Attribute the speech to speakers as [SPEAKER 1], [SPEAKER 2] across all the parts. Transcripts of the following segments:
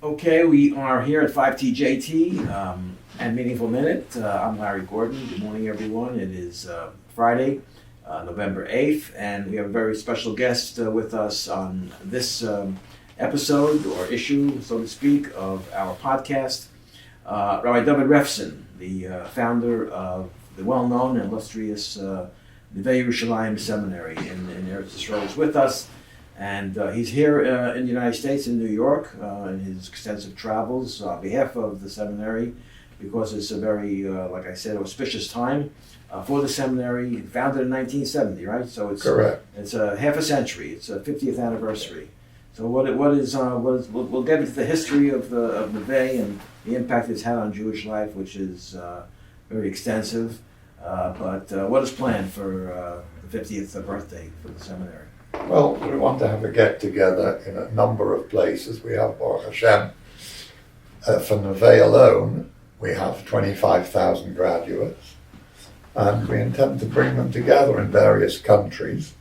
[SPEAKER 1] Okay, we are here at STJT and Meaningful Minute. I'm Larry Gordon. Good morning, everyone. It is Friday, November 8th, and we have a very special guest with us on this episode or issue, so to speak, of our podcast. Rabbi Refson, the founder of the well-known and illustrious Neveh Yerushalayim Seminary in Eretz Yisrael, is with us. And he's here in the United States, in New York, in his extensive travels on behalf of the seminary, because it's a very, like I said, auspicious time for the seminary. Founded in 1970, right? So it's
[SPEAKER 2] correct.
[SPEAKER 1] It's a half a century. It's a 50th anniversary. So we'll get into the history of Neve and the impact it's had on Jewish life, which is very extensive. But what is planned for the 50th birthday for the seminary?
[SPEAKER 2] Well, we want to have a get-together in a number of places. We have, Baruch Hashem, for Neve alone, we have 25,000 graduates, and we intend to bring them together in various countries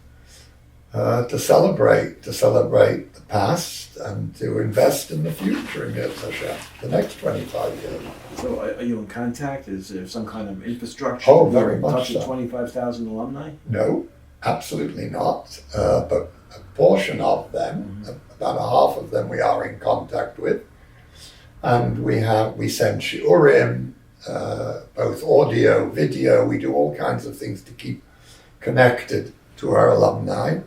[SPEAKER 2] to celebrate the past and to invest in the future in Yetz Hashem, the next 25 years.
[SPEAKER 1] So are you in contact? Is there some kind of infrastructure?
[SPEAKER 2] Oh, very much so.
[SPEAKER 1] 25,000 alumni?
[SPEAKER 2] No. Absolutely not, but a portion of them, about a half of them, we are in contact with, and we send shiurim, both audio, video. We do all kinds of things to keep connected to our alumni,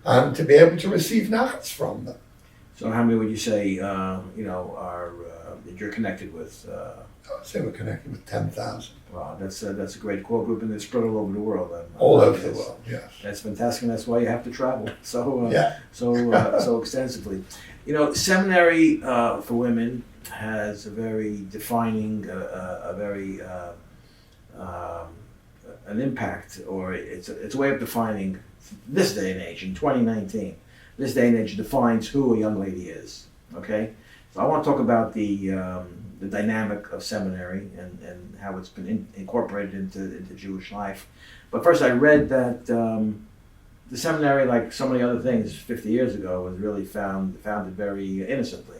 [SPEAKER 2] and to be able to receive nachas from them.
[SPEAKER 1] So, how many would you say are that you're connected with?
[SPEAKER 2] I would say we're connected with 10,000.
[SPEAKER 1] Wow, that's a great core group, and they're spread all over the world.
[SPEAKER 2] All over the world, yes.
[SPEAKER 1] That's fantastic, and that's why you have to travel so extensively. You know, seminary for women has a very defining, an impact, or it's a way of defining this day and age in 2019. This day and age defines who a young lady is. Okay, so I want to talk about the dynamic of seminary and how it's been incorporated into Jewish life. But first, I read that the seminary, like so many other things 50 years ago, was really founded very innocently.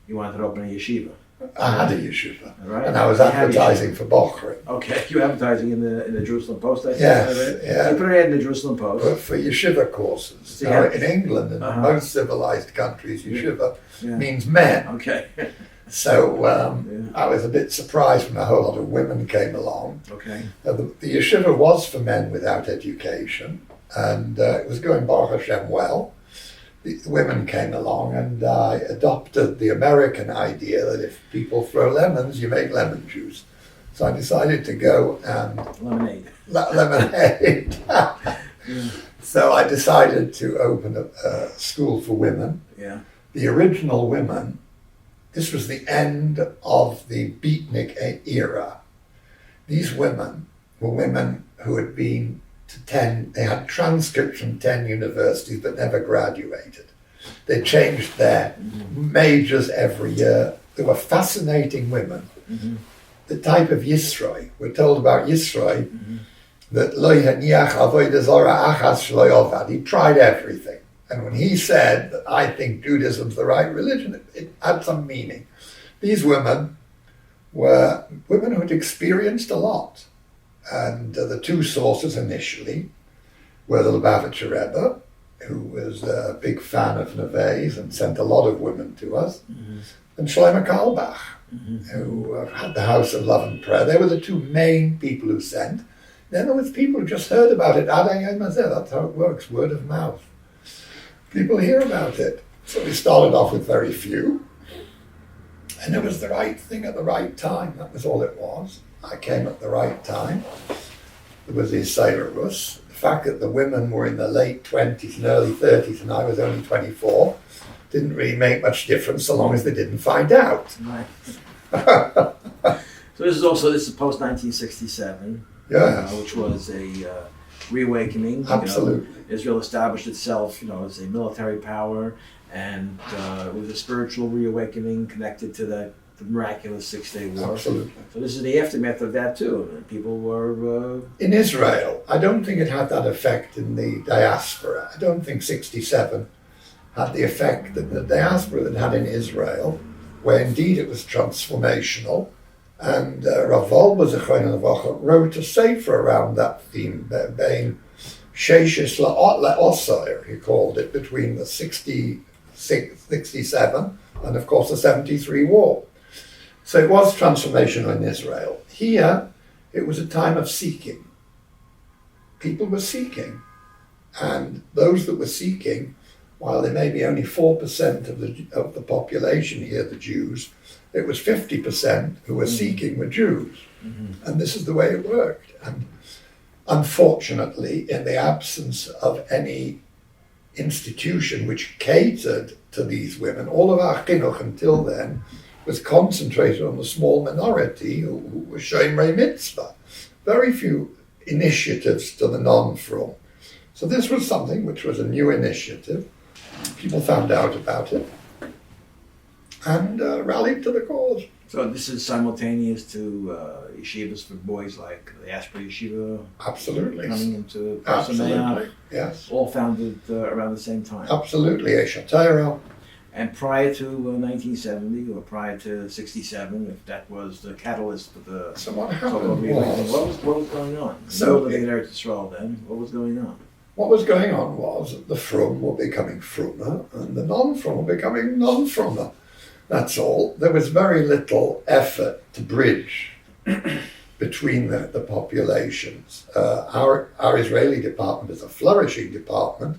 [SPEAKER 1] You wanted to open a yeshiva.
[SPEAKER 2] I had a yeshiva,
[SPEAKER 1] right?
[SPEAKER 2] And I was advertising for Bochrim.
[SPEAKER 1] Okay, you were advertising in the Jerusalem Post, I think.
[SPEAKER 2] Yes, yeah.
[SPEAKER 1] You put it in the Jerusalem Post.
[SPEAKER 2] For yeshiva courses.
[SPEAKER 1] So
[SPEAKER 2] now, in England and in most civilized countries, yeshiva means men.
[SPEAKER 1] Okay.
[SPEAKER 2] So I was a bit surprised when a whole lot of women came along.
[SPEAKER 1] Okay.
[SPEAKER 2] The yeshiva was for men without education, and it was going Baruch Hashem well. The women came along, and I adopted the American idea that if people throw lemons, you make lemon juice. So I decided to go and...
[SPEAKER 1] Lemonade.
[SPEAKER 2] Lemonade. So I decided to open a school for women.
[SPEAKER 1] Yeah.
[SPEAKER 2] The original women... This was the end of the beatnik era. These women were women who had been to 10, they had transcripts from 10 universities but never graduated. They changed their majors every year. They were fascinating women. The type of Yisroi, we're told about Yisroi, that lo yaniach avodah zara achas shelo yovad. He tried everything. And when he said that I think Judaism's the right religion, it had some meaning. These women were women who had experienced a lot. And the two sources initially were the Lubavitcher Rebbe, who was a big fan of Neve's and sent a lot of women to us, and Shlomo Carlebach, who had the House of Love and Prayer. They were the two main people who sent. Then there was people who just heard about it. That's how it works, word of mouth. People hear about it. So we started off with very few. And it was the right thing at the right time. That was all it was. I came at the right time. There was the Isairus. The fact that the women were in the late 20s and early 30s and I was only 24 didn't really make much difference so long as they didn't find out.
[SPEAKER 1] Right. So this is post-1967,
[SPEAKER 2] yes.
[SPEAKER 1] Which was a reawakening.
[SPEAKER 2] Absolutely.
[SPEAKER 1] Israel established itself, as a military power, and it was a spiritual reawakening connected to the miraculous Six-Day War.
[SPEAKER 2] Absolutely.
[SPEAKER 1] So this is the aftermath of that too. People were...
[SPEAKER 2] In Israel, I don't think it had that effect in the diaspora. I don't think 67 had the effect that the diaspora that had in Israel where indeed it was transformational. And Rav Wolbe Zechron Levracha wrote a sefer around that theme, being Sheishis La'osir, he called it, between the 67 and of course the 73 war. So it was transformational in Israel. Here, it was a time of seeking. People were seeking. And those that were seeking, while there may be only 4% of the population here, the Jews, it was 50% who were seeking were Jews. Mm-hmm. And this is the way it worked. And unfortunately, in the absence of any institution which catered to these women, all of our chinuch until then was concentrated on the small minority who were shomrei mitzvah. Very few initiatives to the non-frum. So this was something which was a new initiative. People found out about it and rallied to the cause.
[SPEAKER 1] So this is simultaneous to yeshivas for boys like the Ashbury Yeshiva?
[SPEAKER 2] Absolutely.
[SPEAKER 1] Coming into
[SPEAKER 2] Absolutely, yes.
[SPEAKER 1] All founded around the same time?
[SPEAKER 2] Absolutely, Eshatayra.
[SPEAKER 1] And prior to 1970 or prior to 67, if that was the catalyst for the...
[SPEAKER 2] So what happened
[SPEAKER 1] what was going on?
[SPEAKER 2] So
[SPEAKER 1] living in Eretz Yisrael then, what was going on?
[SPEAKER 2] What was going on was that the frum were becoming frummer and the non-frum were becoming non-frummer. That's all. There was very little effort to bridge between the populations. Our Israeli department is a flourishing department,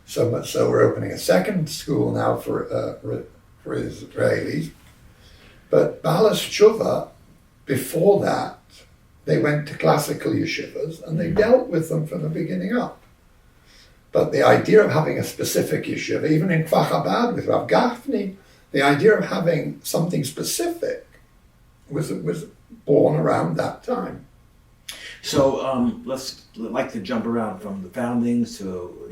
[SPEAKER 2] so much so we're opening a second school now for Israelis. But Balas Tshuva, before that, they went to classical yeshivas and they dealt with them from the beginning up. But the idea of having a specific yeshiva, even in Kfar Chabad with Rav Gafni, the idea of having something specific was born around that time.
[SPEAKER 1] So let's like to jump around from the foundings to,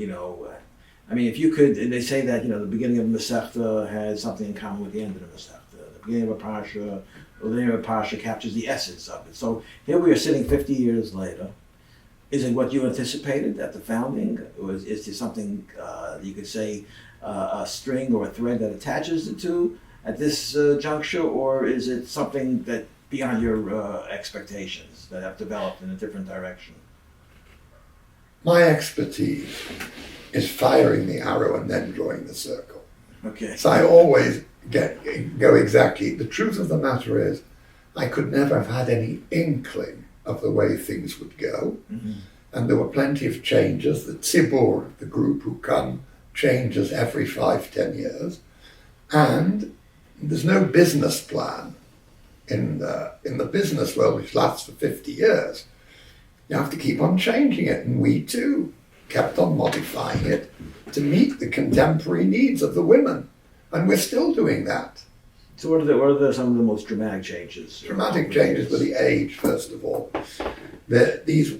[SPEAKER 1] I mean, if you could, and they say that, the beginning of Masechta has something in common with the end of the Masechta. The beginning of a Parsha, or the end of a Parsha captures the essence of it. So here we are sitting 50 years later. Is it what you anticipated at the founding? Or is there something you could say, a string or a thread that attaches the two at this juncture? Or is it something that beyond your expectations that have developed in a different direction?
[SPEAKER 2] My expertise is firing the arrow and then drawing the circle.
[SPEAKER 1] Okay.
[SPEAKER 2] So I always go exactly. The truth of the matter is, I could never have had any inkling of the way things would go. Mm-hmm. And there were plenty of changes. The Tzibur, the group who come, changes every 5-10 years. And there's no business plan in the business world, which lasts for 50 years. You have to keep on changing it. And we too kept on modifying it to meet the contemporary needs of the women. And we're still doing that.
[SPEAKER 1] So what are some of the most dramatic changes?
[SPEAKER 2] Dramatic changes with the age, first of all. These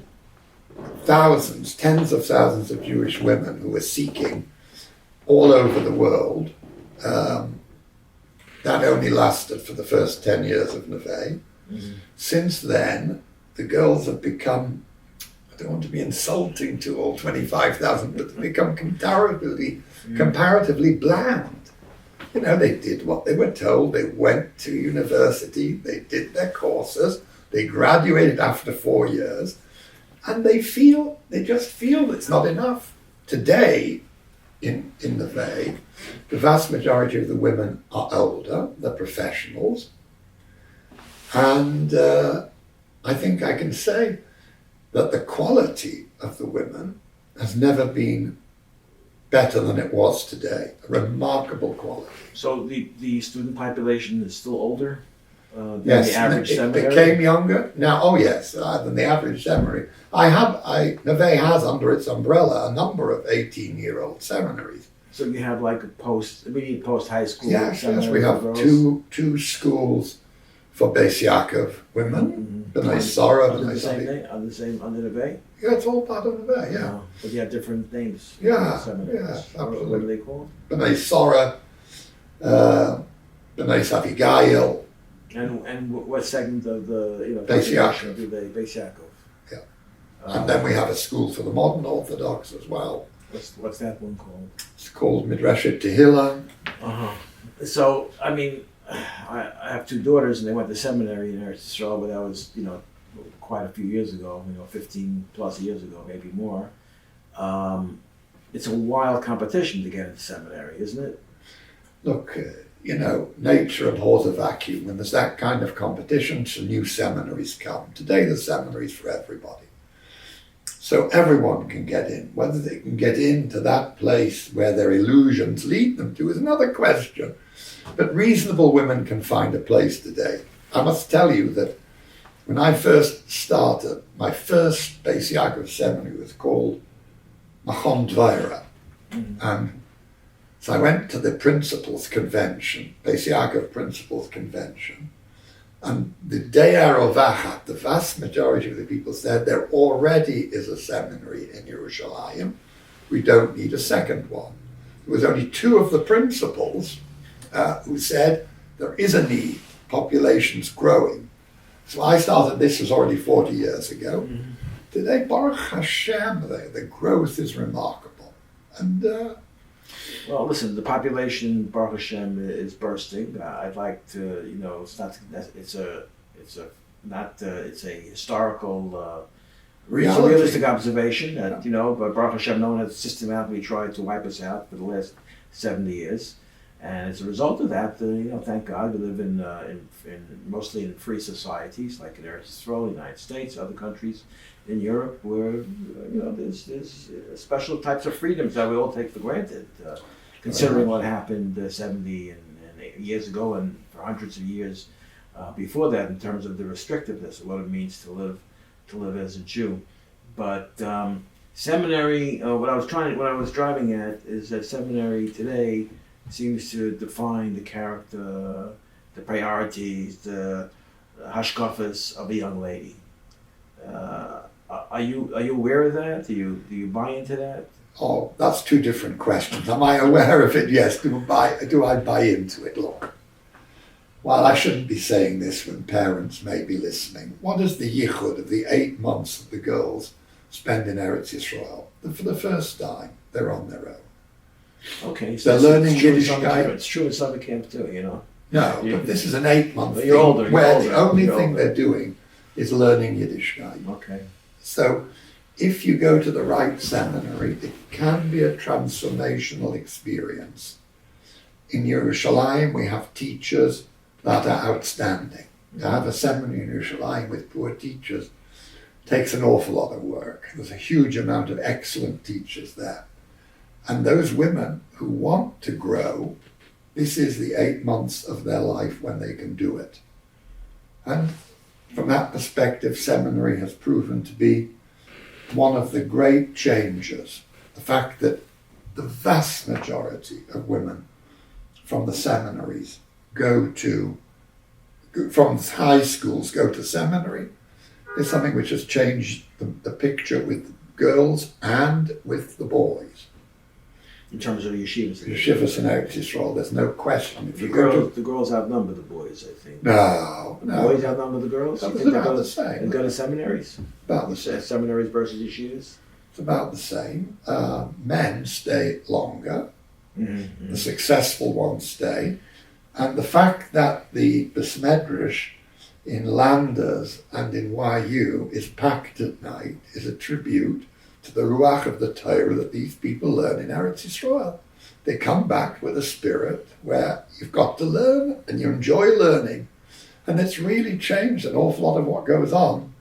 [SPEAKER 2] thousands, tens of thousands of Jewish women who were seeking all over the world, that only lasted for the first 10 years of Neve. Mm-hmm. Since then, the girls have become, I don't want to be insulting to all 25,000, but they've become comparatively bland. They did what they were told. They went to university. They did their courses. They graduated after 4 years. And they just feel it's not enough. Today, in Neve, the vast majority of the women are older. They're professionals. And I think I can say that the quality of the women has never been better than it was today. A remarkable quality. So
[SPEAKER 1] the student population is still older than
[SPEAKER 2] yes,
[SPEAKER 1] the average seminary?
[SPEAKER 2] It became younger. Now, than the average seminary. Neve has under its umbrella a number of 18-year-old seminaries.
[SPEAKER 1] So you have like immediate post-high school
[SPEAKER 2] yes, we have two schools for Beis Yaakov women, B'nai Sarah,
[SPEAKER 1] under Neve?
[SPEAKER 2] Yeah, it's all part of Neve, yeah.
[SPEAKER 1] But you have different names.
[SPEAKER 2] Yeah, absolutely.
[SPEAKER 1] What are they called?
[SPEAKER 2] B'nai Sarah, B'nai Savigail.
[SPEAKER 1] And what segment of the
[SPEAKER 2] Beis Yaakov.
[SPEAKER 1] Beis Yaakov?
[SPEAKER 2] Yeah. And then we have a school for the modern Orthodox as well.
[SPEAKER 1] What's that one called?
[SPEAKER 2] It's called Midrashet Tehillah.
[SPEAKER 1] Uh-huh. So, I mean, I have two daughters, and they went to seminary in Eretz Yisrael, but that was, quite a few years ago, 15 plus years ago, maybe more. It's a wild competition to get into seminary, isn't it?
[SPEAKER 2] Look, nature abhors a vacuum. When there's that kind of competition, so new seminaries come. Today, the seminaries for everybody. So everyone can get in. Whether they can get into that place where their illusions lead them to is another question. But reasonable women can find a place today. I must tell you that when I first started, my first Beis Yaakov seminary was called Machon Dvaira. And so I went to the Principals Convention, Beis Yaakov Principals Convention, and the day Arovachat, the vast majority of the people said there already is a seminary in Yerushalayim. We don't need a second one. There was only two of the principals who said there is a need, population's growing. So I started, this was already 40 years ago. Mm-hmm. Today, Baruch Hashem, the growth is remarkable. And
[SPEAKER 1] well, listen, the population, Baruch Hashem, is bursting. I'd like to, it's a historical, it's a realistic observation that, but Baruch Hashem, no one has systematically tried to wipe us out for the last 70 years. And as a result of that, thank God, we live in mostly in free societies like in Eretz Yisrael, the United States, other countries in Europe, where there's special types of freedoms that we all take for granted, considering what happened 70 and years ago and for hundreds of years before that, in terms of the restrictiveness of what it means to live as a Jew. But seminary, what I was driving at is that seminary today seems to define the character, the priorities, the hashkafas of a young lady. Are you aware of that? Do you buy into that?
[SPEAKER 2] Oh, that's two different questions. Am I aware of it? Yes. Do I buy into it? Look, while I shouldn't be saying this when parents may be listening, what is the yichud of the 8 months that the girls spend in Eretz Yisrael? For the first time, they're on their own.
[SPEAKER 1] Okay, so
[SPEAKER 2] they're learning
[SPEAKER 1] Yiddishkeit. It's true in summer camp too,
[SPEAKER 2] No, but this is an 8-month thing
[SPEAKER 1] older,
[SPEAKER 2] where the only thing they're doing is learning Yiddishkeit.
[SPEAKER 1] Okay.
[SPEAKER 2] So if you go to the right seminary, it can be a transformational experience. In Yerushalayim, we have teachers that are outstanding. To have a seminary in Yerushalayim with poor teachers takes an awful lot of work. There's a huge amount of excellent teachers there. And those women who want to grow, this is the 8 months of their life when they can do it. And from that perspective, seminary has proven to be one of the great changes. The fact that the vast majority of women from the seminaries from high schools go to seminary is something which has changed the picture with girls and with the boys.
[SPEAKER 1] In terms of the yeshivas.
[SPEAKER 2] Yeshivas in Eretz Yisrael, there's no question.
[SPEAKER 1] The girls outnumber the boys, I think.
[SPEAKER 2] No.
[SPEAKER 1] The boys outnumber the girls?
[SPEAKER 2] It's about the same.
[SPEAKER 1] They go to seminaries?
[SPEAKER 2] About the same.
[SPEAKER 1] Seminaries versus yeshivas?
[SPEAKER 2] It's about the same. Men stay longer.
[SPEAKER 1] Mm-hmm.
[SPEAKER 2] The successful ones stay. And the fact that the Besmedrash in Landers and in YU is packed at night is a tribute to the Ruach of the Torah that these people learn in Eretz Yisrael. They come back with a spirit where you've got to learn and you enjoy learning. And it's really changed an awful lot of what goes on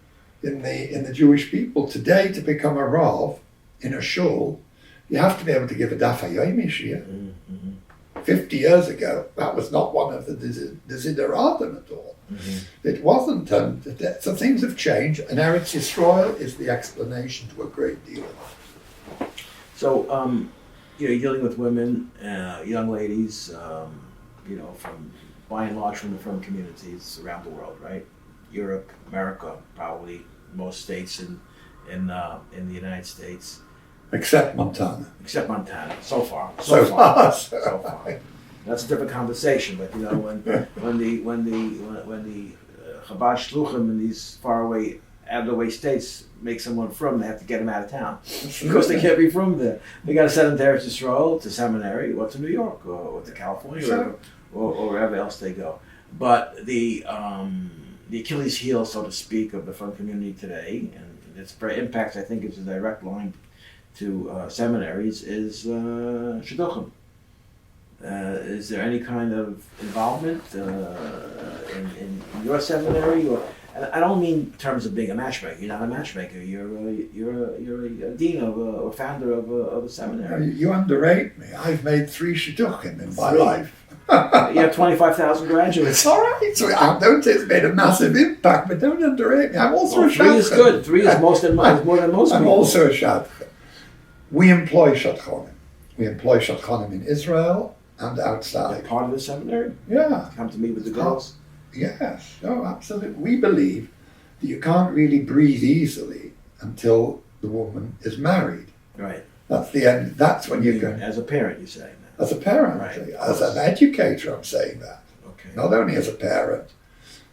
[SPEAKER 2] in the Jewish people. Today, to become a Rav in a shul, you have to be able to give a daf hayomi shiur. Mm-hmm. 50 years ago, that was not one of the desideratum at all. Mm-hmm. It wasn't. So things have changed, and Eretz Yisrael is the explanation to a great deal.
[SPEAKER 1] So, you're dealing with women, young ladies, from by and large from the frum communities around the world, right? Europe, America, probably most states in the United States.
[SPEAKER 2] Except Montana.
[SPEAKER 1] So far. That's a different conversation. But when the Chabad shluchim in these faraway, out of the way states make someone from, they have to get them out of town because they can't be from there. They got to send them to Eretz Yisrael, to seminary, or to New York, or to California, or wherever else they go. But the Achilles heel, so to speak, of the frum community today, and its impact, I think, is a direct line to seminaries, is shidduchim. Is there any kind of involvement in your seminary? Or, and I don't mean in terms of being a matchmaker. You're not a matchmaker. You're a dean of or founder of a seminary.
[SPEAKER 2] You underrate me. I've made 3 shidduchim in my
[SPEAKER 1] 3?
[SPEAKER 2] life.
[SPEAKER 1] You have 25,000 graduates.
[SPEAKER 2] All right. So I don't say it's made a massive impact, but don't underrate me. I'm also a
[SPEAKER 1] 3
[SPEAKER 2] shadchan.
[SPEAKER 1] is good. 3 is more than most
[SPEAKER 2] I'm
[SPEAKER 1] people.
[SPEAKER 2] also a shadchan. We employ shadchanim. We employ shadchanim in Israel and outside.
[SPEAKER 1] Part of the seminary.
[SPEAKER 2] Yeah.
[SPEAKER 1] Come to meet with the girls.
[SPEAKER 2] Yes. No, absolutely. We believe that you can't really breathe easily until the woman is married.
[SPEAKER 1] Right.
[SPEAKER 2] That's the end. That's when you're going.
[SPEAKER 1] As a parent, you say.
[SPEAKER 2] As a parent,
[SPEAKER 1] Right.
[SPEAKER 2] as an educator, I'm saying that.
[SPEAKER 1] Okay.
[SPEAKER 2] Not only as a parent,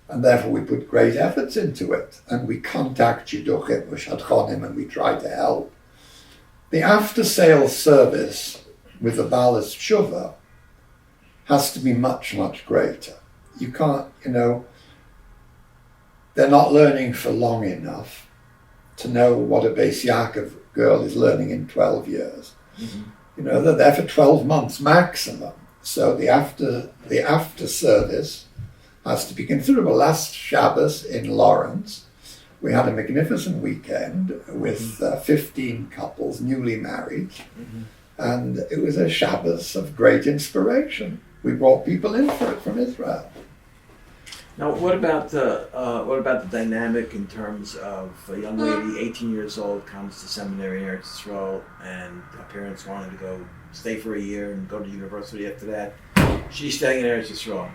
[SPEAKER 2] and therefore we put great efforts into it, and we contact shidduchim or shadchanim, and we try to help. The after-sales service with the balas tshuva has to be much, much greater. You can't, they're not learning for long enough to know what a Beis Yaakov girl is learning in 12 years.
[SPEAKER 1] Mm-hmm.
[SPEAKER 2] They're there for 12 months maximum. So the after service has to be considerable. Last Shabbos in Lawrence, we had a magnificent weekend with 15 couples newly married, and it was a Shabbos of great inspiration. We brought people in for it from Israel.
[SPEAKER 1] Now, what about the dynamic in terms of a young lady, 18 years old, comes to seminary in Eretz Yisrael, and her parents wanted to go stay for a year and go to university after that. She's staying in Eretz Yisrael.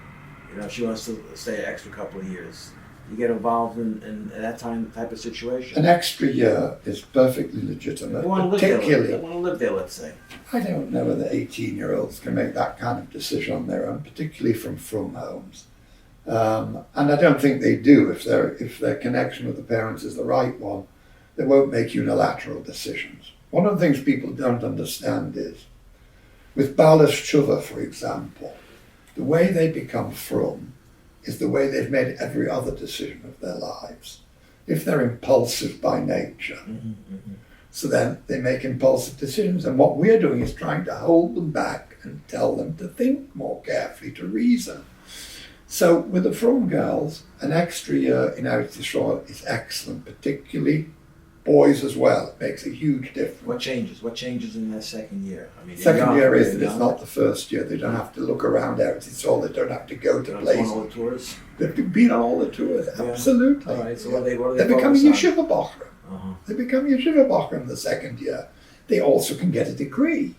[SPEAKER 1] She wants to stay an extra couple of years. You get involved in that type of situation.
[SPEAKER 2] An extra year is perfectly legitimate,
[SPEAKER 1] They want
[SPEAKER 2] particularly.
[SPEAKER 1] to live there, let's say.
[SPEAKER 2] I don't know whether 18-year-olds can make that kind of decision on their own, particularly from frum homes. And I don't think they do. If their connection with the parents is the right one, they won't make unilateral decisions. One of the things people don't understand is, with balas tshuva, for example, the way they become frum is the way they've made every other decision of their lives. If they're impulsive by nature, so then they make impulsive decisions. And what we're doing is trying to hold them back and tell them to think more carefully, to reason. So with the frum girls, an extra year in Eretz Yisrael is excellent, particularly boys as well. It makes a huge difference.
[SPEAKER 1] What changes? What changes in their second year?
[SPEAKER 2] Second year is that it's not the first year. They don't have to look around Eretz Yisrael. They don't have to go to places.
[SPEAKER 1] On all the tours?
[SPEAKER 2] They've been on all the tours, absolutely.
[SPEAKER 1] All right, so what are they
[SPEAKER 2] They're becoming
[SPEAKER 1] focused on?
[SPEAKER 2] yeshiva bochrim. They become yeshiva bochrim the second year. They also can get a degree.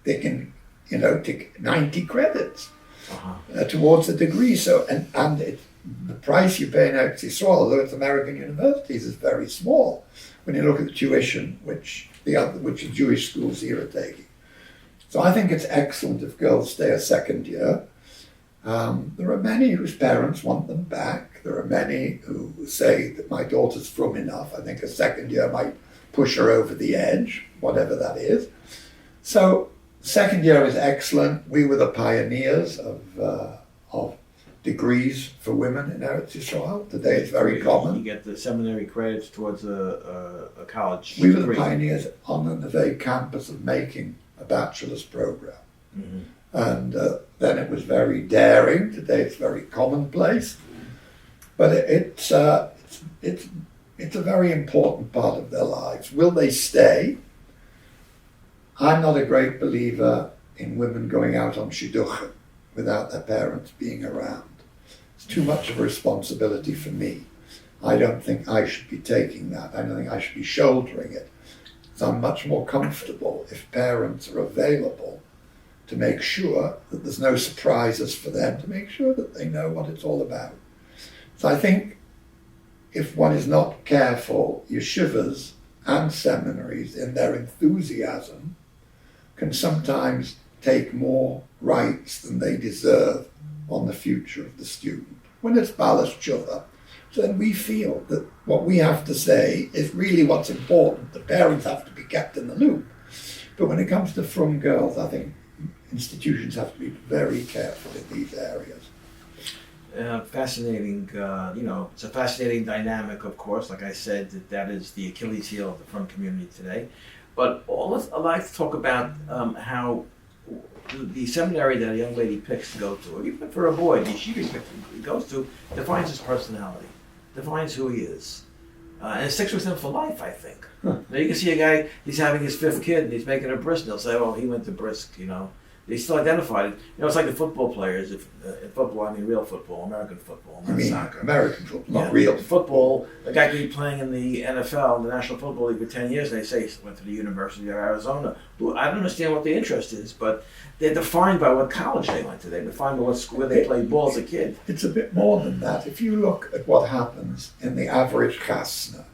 [SPEAKER 2] They can, take 90 credits towards a degree. So, and the price you pay in Eretz Yisrael, although it's American universities, is very small when you look at the tuition which the Jewish schools here are taking. So I think it's excellent if girls stay a second year. There are many whose parents want them back. There are many who say that my daughter's frum enough. I think a second year might push her over the edge, whatever that is. So second year is excellent. We were the pioneers of degrees for women in Eretz Yisrael. Today it's very common.
[SPEAKER 1] You get the seminary credits towards a college
[SPEAKER 2] We were
[SPEAKER 1] degree.
[SPEAKER 2] the pioneers on the Neve campus of making a bachelor's program. And then it was very daring. Today it's very commonplace. But it's a very important part of their lives. Will they stay? I'm not a great believer in women going out on shidduchim without their parents being around. It's too much of a responsibility for me. I don't think I should be taking that. I don't think I should be shouldering it. So I'm much more comfortable if parents are available to make sure that there's no surprises for them, to make sure that they know what it's all about. So I think if one is not careful, yeshivas and seminaries in their enthusiasm can sometimes take more rights than they deserve on the future of the student. When it's balas tshuva, so then we feel that what we have to say is really what's important. The parents have to be kept in the loop. But when it comes to frum girls, I think institutions have to be very careful in these areas.
[SPEAKER 1] Fascinating, it's a fascinating dynamic, of course. Like I said, that is the Achilles heel of the frum community today. But I'd like to talk about how the seminary that a young lady picks to go to, or even for a boy, the yeshiva he goes to, defines his personality, defines who he is. And it sticks with him for life, I think. Now you can see a guy, he's having his 5th kid, and he's making a brisk, and they'll say, well, he went to brisk, They still identified it. It's like the football players. In football, I mean real football, American football, not soccer.
[SPEAKER 2] American football, not real
[SPEAKER 1] football. A guy could be playing in the NFL, the National Football League, for 10 years. They say he went to the University of Arizona. I don't understand what the interest is, but they're defined by what college they went to. They're defined by what school where they played ball as a kid.
[SPEAKER 2] It's a bit more than that. If you look at what happens in the average chasna,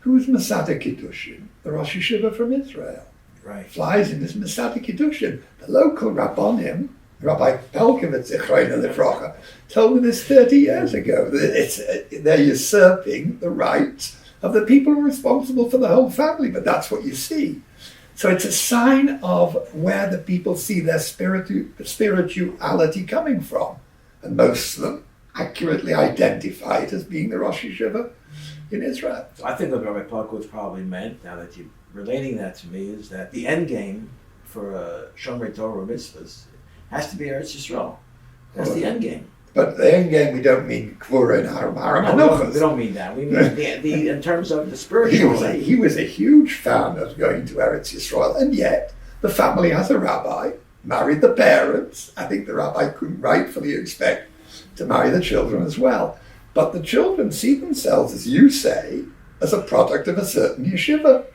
[SPEAKER 2] who's Masada Kiddushin? The Rosh Yeshiva from Israel.
[SPEAKER 1] Right.
[SPEAKER 2] Flies in this Masada Kiddushin. The local Rabbonim, Rabbi Pelkovitz, Echreina Lefrocha, told me this 30 years ago. They're usurping the rights of the people who are responsible for the whole family, but that's what you see. So it's a sign of where the people see their spirituality coming from. And most of them accurately identify it as being the Rosh Yeshiva in Israel.
[SPEAKER 1] So I think what Rabbi Pelkovitz probably meant, now that you're relating that to me, is that the end game for Shomrei Torah mitzvahs has to be Eretz Yisrael. That's the end game.
[SPEAKER 2] But the end game, we don't mean Kvura and Haram
[SPEAKER 1] No, we don't mean that. We mean the in terms of the spiritual.
[SPEAKER 2] He was a huge fan of going to Eretz Yisrael, and yet the family has a rabbi, married the parents. I think the rabbi couldn't rightfully expect to marry the children as well. But the children see themselves, as you say, as a product of a certain yeshiva.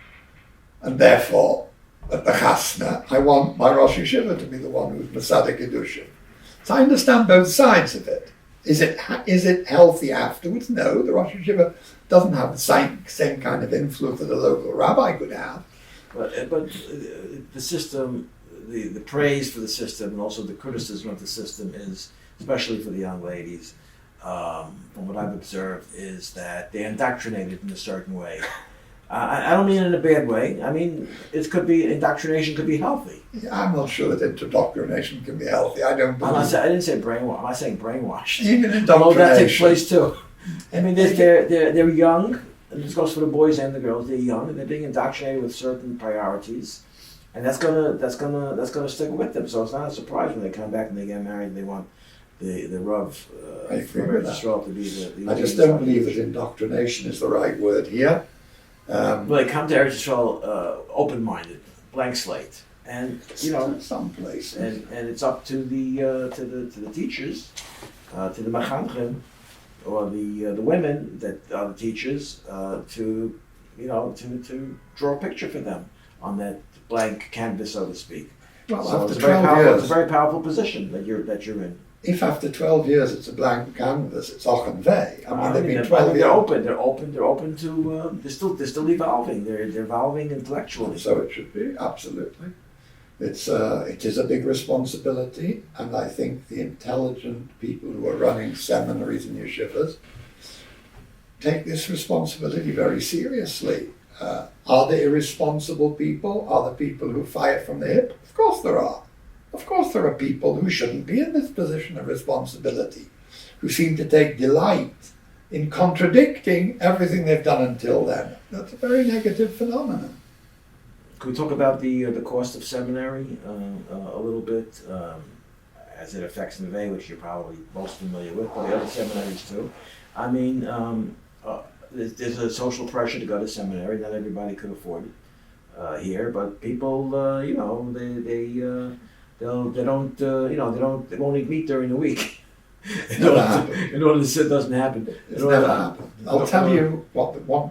[SPEAKER 2] And therefore, at the chasna, I want my Rosh Yeshiva to be the one who's Masada Kiddushin. So I understand both sides of it. Is it healthy afterwards? No, the Rosh Yeshiva doesn't have the same kind of influence that a local rabbi could have.
[SPEAKER 1] But the system, the praise for the system and also the criticism of the system is, especially for the young ladies, from what I've observed, is that they're indoctrinated in a certain way. I don't mean in a bad way. I mean, indoctrination could be healthy.
[SPEAKER 2] I'm not sure that indoctrination can be healthy. I don't believe.
[SPEAKER 1] I didn't say brainwash. I'm not saying brainwashed.
[SPEAKER 2] Even indoctrination.
[SPEAKER 1] Although that takes place too. I mean, they're young, and this goes for the boys and the girls. They're young, and they're being indoctrinated with certain priorities, and that's gonna stick with them. So it's not a surprise when they come back and they get married and they want the Rav for Israel to be the
[SPEAKER 2] I just don't believe that indoctrination is the right word here.
[SPEAKER 1] Well, they come to Eretz Yisrael open-minded, blank slate, and
[SPEAKER 2] some places,
[SPEAKER 1] and it's up to the teachers, to the machanchim, or the women that are the teachers, to draw a picture for them on that blank canvas, so to speak.
[SPEAKER 2] Well,
[SPEAKER 1] so
[SPEAKER 2] after 12 years,
[SPEAKER 1] it's a very powerful position that you're in.
[SPEAKER 2] If after 12 years it's a blank canvas, it's och and vey. They've been 12 years.
[SPEAKER 1] They're open to. They're still evolving. They're evolving intellectually.
[SPEAKER 2] So it should be, absolutely. It is a big responsibility, and I think the intelligent people who are running seminaries and yeshivas take this responsibility very seriously. Are there irresponsible people? Are there people who fire from the hip? Of course there are. Of course there are people who shouldn't be in this position of responsibility, who seem to take delight in contradicting everything they've done until then. That's a very negative phenomenon.
[SPEAKER 1] Can we talk about the cost of seminary a little bit, as it affects Neve, which you're probably most familiar with, but the other seminaries too? I mean, there's a social pressure to go to seminary. Not everybody could afford it here, but people, they won't eat meat during the week. In order to sit, doesn't happen.
[SPEAKER 2] It's never happened. I'll tell you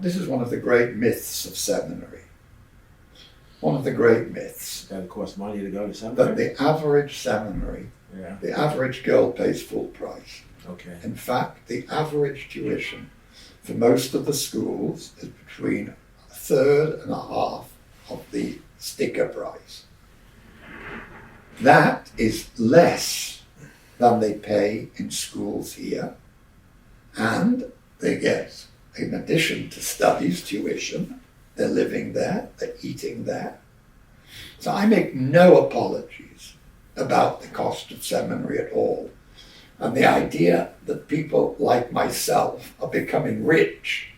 [SPEAKER 2] this is one of the great myths of seminary. One of the great myths.
[SPEAKER 1] That it costs money to go to seminary?
[SPEAKER 2] That the average seminary, the average girl pays full price.
[SPEAKER 1] Okay.
[SPEAKER 2] In fact, the average tuition for most of the schools is between a third and a half of the sticker price. That is less than they pay in schools here, and they get, in addition to studies, tuition. They're living there, they're eating there. So I make no apologies about the cost of seminary at all. And the idea that people like myself are becoming rich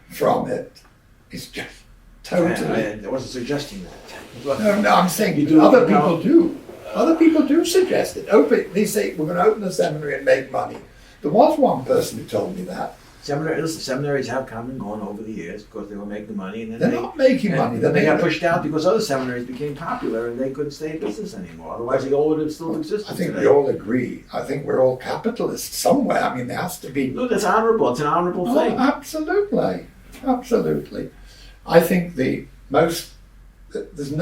[SPEAKER 2] from it is just totally...
[SPEAKER 1] I wasn't suggesting that.
[SPEAKER 2] No, I'm saying
[SPEAKER 1] You do,
[SPEAKER 2] other
[SPEAKER 1] you know,
[SPEAKER 2] people do. Other people do suggest it. They say, we're going to open a seminary and make money. There was one person who told me that.
[SPEAKER 1] Seminaries have come and gone over the years because they were making money, and then
[SPEAKER 2] They're not making money.
[SPEAKER 1] Then they got pushed out because other seminaries became popular and they couldn't stay in business anymore. Otherwise, the old would have still existed.
[SPEAKER 2] I think
[SPEAKER 1] today.
[SPEAKER 2] we all agree. I think we're all capitalists somewhere. I mean, there has to be...
[SPEAKER 1] Look, that's honorable. It's an honorable thing.
[SPEAKER 2] Absolutely. Absolutely. I think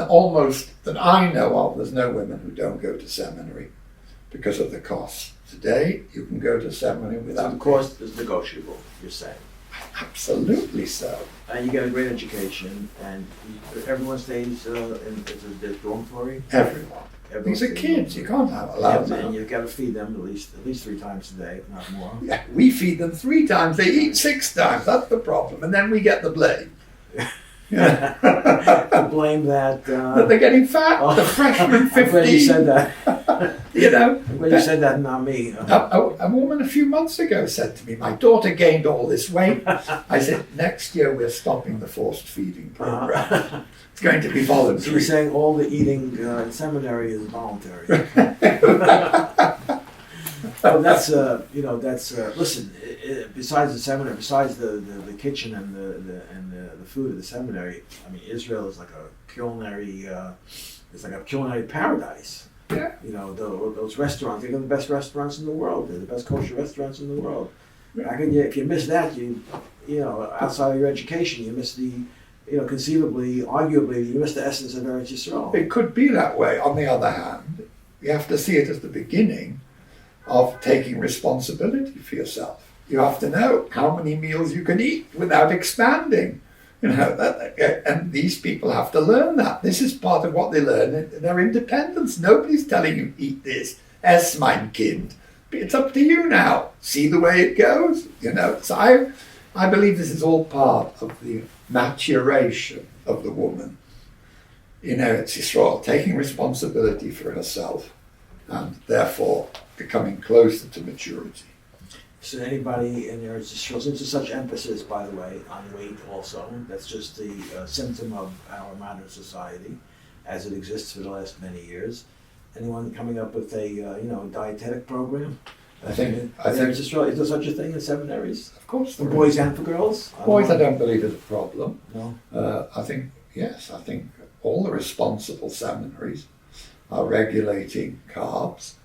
[SPEAKER 2] almost that I know of, there's no women who don't go to seminary because of the costs. Today, you can go to seminary without...
[SPEAKER 1] So the cost is negotiable, you're saying.
[SPEAKER 2] Absolutely so.
[SPEAKER 1] And you get a great education, and everyone stays in the dormitory.
[SPEAKER 2] Everyone. These are kids. You can't allow them.
[SPEAKER 1] And you've got to feed them at least 3 times a day, if not more.
[SPEAKER 2] Yeah, we feed them 3 times. They eat 6 times. That's the problem. And then we get the blame. Yeah.
[SPEAKER 1] To blame that...
[SPEAKER 2] that they're getting fat. The freshman 15.
[SPEAKER 1] I'm glad you said that.
[SPEAKER 2] You know.
[SPEAKER 1] I'm glad you said that, not me.
[SPEAKER 2] A woman a few months ago said to me, my daughter gained all this weight. I said, next year we're stopping the forced feeding program. It's going to be voluntary.
[SPEAKER 1] So you're saying all the eating in seminary is voluntary. Well, listen, besides the seminary, besides the kitchen and the food of the seminary, I mean, Israel is like a culinary, paradise.
[SPEAKER 2] Yeah.
[SPEAKER 1] You know, those restaurants, they're the best restaurants in the world. They're the best kosher restaurants in the world.
[SPEAKER 2] Yeah.
[SPEAKER 1] If you miss that, outside of your education, you miss conceivably, arguably, you miss the essence of Eretz Yisrael.
[SPEAKER 2] It could be that way. On the other hand, you have to see it as the beginning of taking responsibility for yourself. You have to know how many meals you can eat without expanding. And these people have to learn that. This is part of what they learn in their independence. Nobody's telling you, eat this. Es mein Kind. It's up to you now. See the way it goes. So I believe this is all part of the maturation of the woman in Eretz Yisrael, taking responsibility for herself and therefore becoming closer to maturity.
[SPEAKER 1] So anybody in Eretz Yisrael, since there's such emphasis, by the way, on weight also, that's just the symptom of our modern society as it exists for the last many years. Anyone coming up with a dietetic program?
[SPEAKER 2] I think
[SPEAKER 1] is there such a thing in seminaries?
[SPEAKER 2] Of course,
[SPEAKER 1] for boys and for girls.
[SPEAKER 2] Boys, I don't believe is a problem.
[SPEAKER 1] No.
[SPEAKER 2] I think all the responsible seminaries are regulating carbs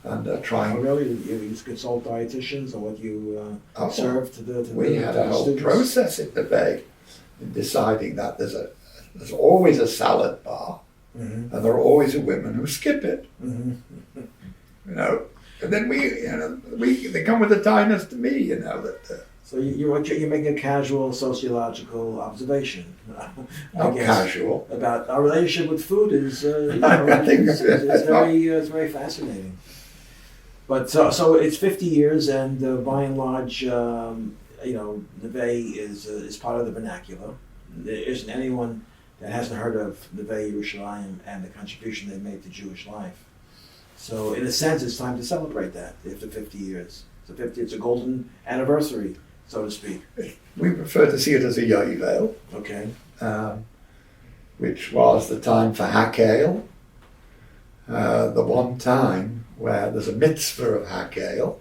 [SPEAKER 2] and trying.
[SPEAKER 1] Oh, really? You consult dietitians on what you serve to the
[SPEAKER 2] We had a whole
[SPEAKER 1] students?
[SPEAKER 2] process at the Bay in deciding that there's always a salad bar,
[SPEAKER 1] mm-hmm.
[SPEAKER 2] and there are always women who skip it.
[SPEAKER 1] Mm-hmm.
[SPEAKER 2] And then they come with the tinus to me, that.
[SPEAKER 1] So you're making a casual sociological observation.
[SPEAKER 2] Not casual.
[SPEAKER 1] About our relationship with food is it's very fascinating. But so it's 50 years, and by and large, Neve is part of the vernacular. There isn't anyone that hasn't heard of Neveh Yerushalayim and the contribution they made to Jewish life. So in a sense, it's time to celebrate that after 50 years. It's a golden anniversary, so to speak.
[SPEAKER 2] We prefer to see it as a yovel.
[SPEAKER 1] Okay.
[SPEAKER 2] Which was the time for Hakel, the one time where there's a mitzvah of Hakel,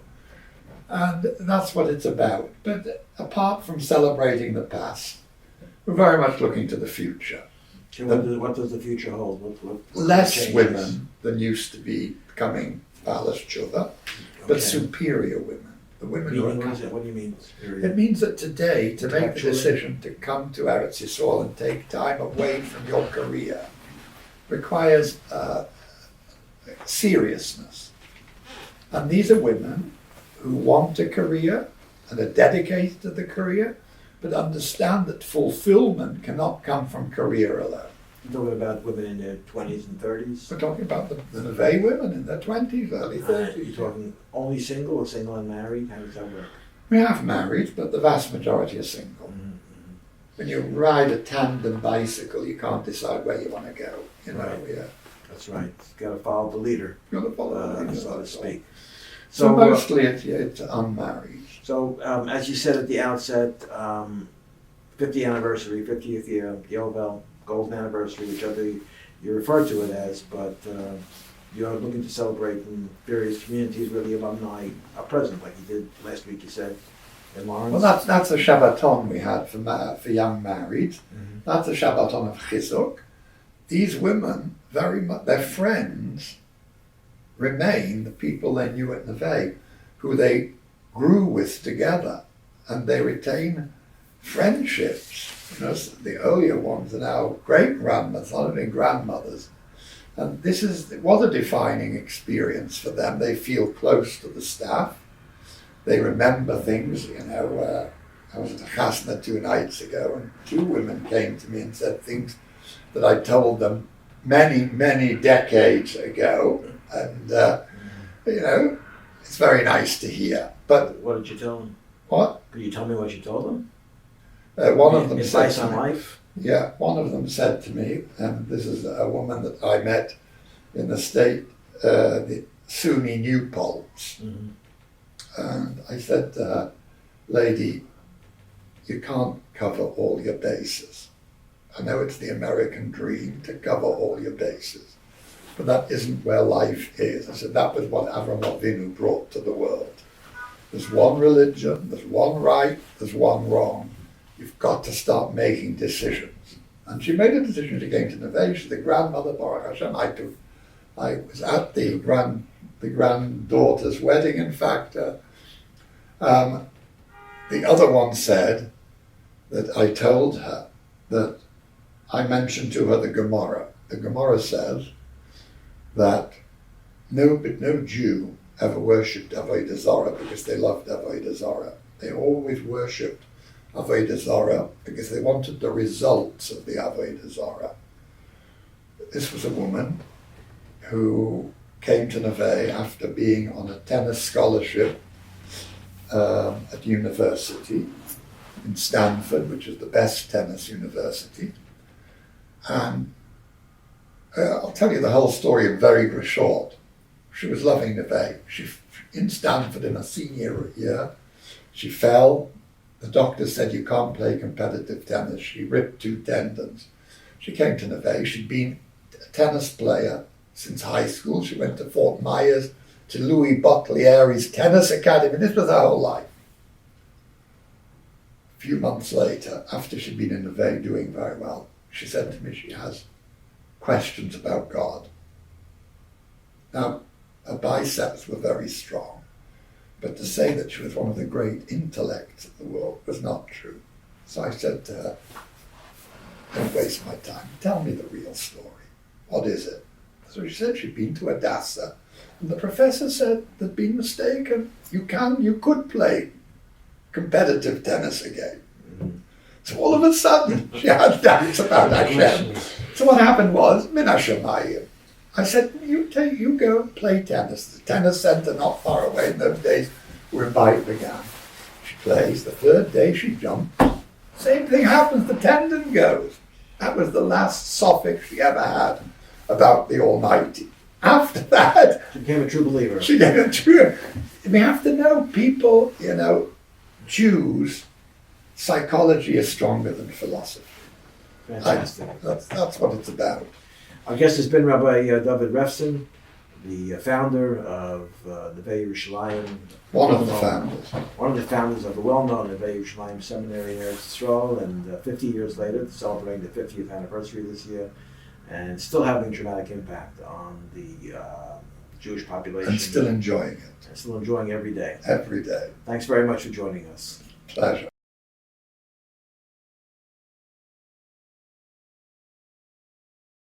[SPEAKER 2] and that's what it's about. But apart from celebrating the past, we're very much looking to the future.
[SPEAKER 1] So what does the future hold? What
[SPEAKER 2] less
[SPEAKER 1] changes?
[SPEAKER 2] women than used to be coming Balas Tshuva, but superior women. The women who are coming.
[SPEAKER 1] What do you mean? Superior?
[SPEAKER 2] It means that today, to make the decision to come to Eretz Yisrael and take time away from your career requires seriousness. And these are women who want a career and are dedicated to the career, but understand that fulfillment cannot come from career alone.
[SPEAKER 1] You're talking about women in their 20s and 30s?
[SPEAKER 2] We're talking about the Neve women in their 20s, early 30s.
[SPEAKER 1] You're talking only single or single and married? How does that work?
[SPEAKER 2] We have married, but the vast majority are single.
[SPEAKER 1] Mm-hmm.
[SPEAKER 2] When you ride a tandem bicycle, you can't decide where you want to go.
[SPEAKER 1] Right.
[SPEAKER 2] Yeah.
[SPEAKER 1] That's right. Got to follow the leader,
[SPEAKER 2] You've got to follow the leader,
[SPEAKER 1] so to
[SPEAKER 2] that's all.
[SPEAKER 1] speak.
[SPEAKER 2] So mostly it's unmarried.
[SPEAKER 1] So, as you said at the outset, 50th anniversary, 50th year, Yovel, golden anniversary, whichever you refer to it as, but you're looking to celebrate in various communities where the alumni are present, like you did last week, you said, in Lawrence.
[SPEAKER 2] Well, that's a Shabbaton we had for young marrieds.
[SPEAKER 1] Mm-hmm.
[SPEAKER 2] That's a Shabbaton of Chizuk. These women, very much, their friends remain the people they knew at Neve, who they grew with together, and they retain friendships. You know, the earlier ones are now great-grandmothers, not only grandmothers. And it was a defining experience for them. They feel close to the staff. They remember things, you know. I was at a chasna 2 nights ago, and 2 women came to me and said things that I told them many, many decades ago. And, you know, it's very nice to hear. But
[SPEAKER 1] what did you tell them?
[SPEAKER 2] What?
[SPEAKER 1] Could you tell me what you told them?
[SPEAKER 2] One of them said
[SPEAKER 1] advice
[SPEAKER 2] to
[SPEAKER 1] on
[SPEAKER 2] me,
[SPEAKER 1] life?
[SPEAKER 2] Yeah, one of them said to me, and this is a woman that I met in the state, the SUNY New Paltz.
[SPEAKER 1] Mm-hmm.
[SPEAKER 2] And I said to her, lady, you can't cover all your bases. I know it's the American dream to cover all your bases, but that isn't where life is. I said, that was what Avram Avinu brought to the world. There's one religion, there's one right, there's one wrong. You've got to start making decisions. And she made a decision. She came to Neve. She's the grandmother, Baruch Hashem. I was at the granddaughter's wedding, in fact. The other one said that I told her that I mentioned to her the Gemara. The Gemara says that no Jew ever worshipped Avodah Zarah because they loved Avodah Zarah. They always worshipped Avodah Zarah because they wanted the results of the Avodah Zarah. This was a woman who came to Neve after being on a tennis scholarship at university in Stanford, which is the best tennis university. And I'll tell you the whole story very short. She was loving Neve. She in Stanford in her senior year, she fell. The doctor said, you can't play competitive tennis. She ripped 2 tendons. She came to Neve. She'd been a tennis player since high school. She went to Fort Myers, to Louis Boccalieri's tennis academy. This was her whole life. A few months later, after she'd been in Neve doing very well, she said to me she has questions about God. Now, her biceps were very strong. But to say that she was one of the great intellects of the world was not true. So I said to her, don't waste my time. Tell me the real story. What is it? So she said she'd been to Hadassah, and the professor said they'd been mistaken. You could play competitive tennis again. Mm-hmm. So all of a sudden, she had doubts about Hashem. So what happened was, Min Hashemayim. I said, you go play tennis. The tennis center not far away in those days where Bite began. She plays. The 3rd day she jumped. Same thing happens. The tendon goes. That was the last suffix she ever had about the Almighty. After that,
[SPEAKER 1] she became a true believer.
[SPEAKER 2] She became a true. We have to know people. You know, Jews. Psychology is stronger than philosophy.
[SPEAKER 1] Fantastic.
[SPEAKER 2] That's what it's about.
[SPEAKER 1] Our guest has been Rabbi David Refson, the founder of Neveh Yerushalayim.
[SPEAKER 2] One of the founders.
[SPEAKER 1] One of the founders of the well-known Neveh Yerushalayim Seminary in Eretz Yisrael, and 50 years later, celebrating the 50th anniversary this year, and still having a dramatic impact on the Jewish population.
[SPEAKER 2] And still enjoying it.
[SPEAKER 1] And still enjoying every day.
[SPEAKER 2] Every day.
[SPEAKER 1] Thanks very much for joining us.
[SPEAKER 2] Pleasure.